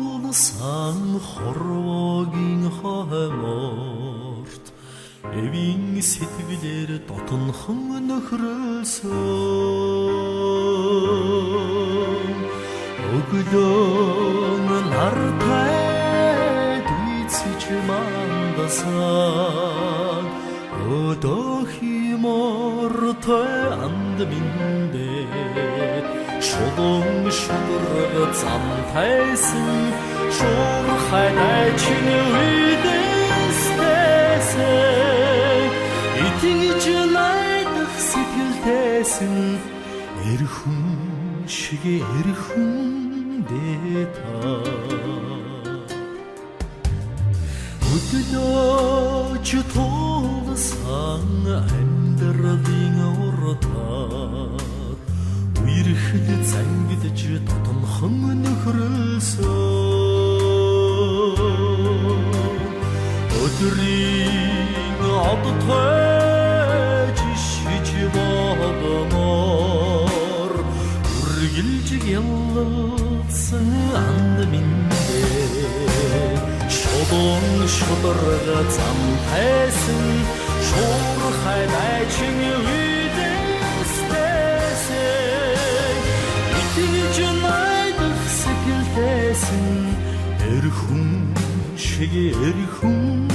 туулсан хорвогийн хойморт эвийн сэтгэлээр дотнхон нөхрөлсөн өглөө нартай дүйцэж мандасан өдөхимортой анд миндэ шулуун шудраг зам тайсан шуурхай дайчин үйдэстэсэн итгэж найдах сэтгэлтэйсэн эрхэн шиг эрхэн дэта өглөөч туулсан амьдралын уртад үерхэл зангидж дотнхон нөхрөлсөн өдрийн одтой жишиж богомор үргэлж ялсан анд миндэ шодон шудраг зам тайсан шуурхай дайчин үйдэстэсэн итгэж найдах сэтгэлтэйсэн эрхэн шиг эрхэн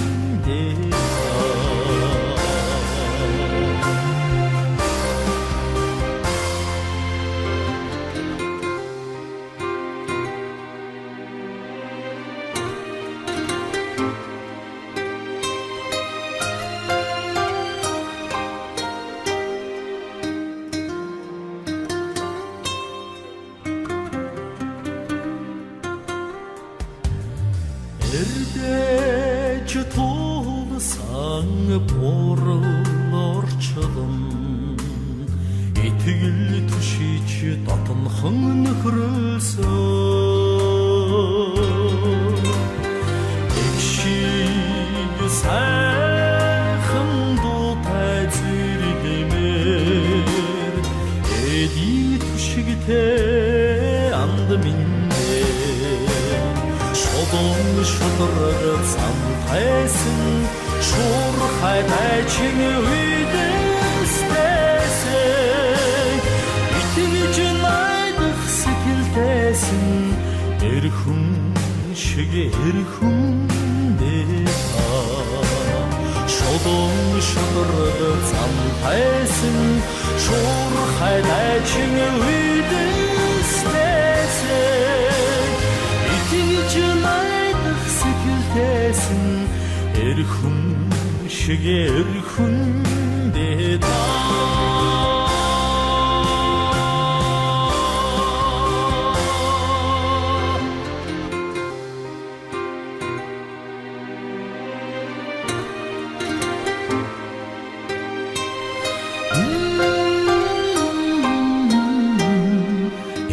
эрдэж туулсан бурал орчлон итгэл түшиж дотнхон нөхрөлсөн эгшиг сайхан дуутай зэрлэмээр эди түшигтэй анд миндэ шодон шудраг зам тайсан шуурхай дайчин үйдэстэсэн итгэж найдах сэтгэлтэйсэн эрхэн шиг эрхэн дэта шодон шудраг зам тайсан шуурхай дайчин үйдэстэсэн итгэж найдах сэтгэлтэйсэн эрхэн шиг эрхэн дэта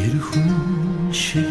эрхэн шиг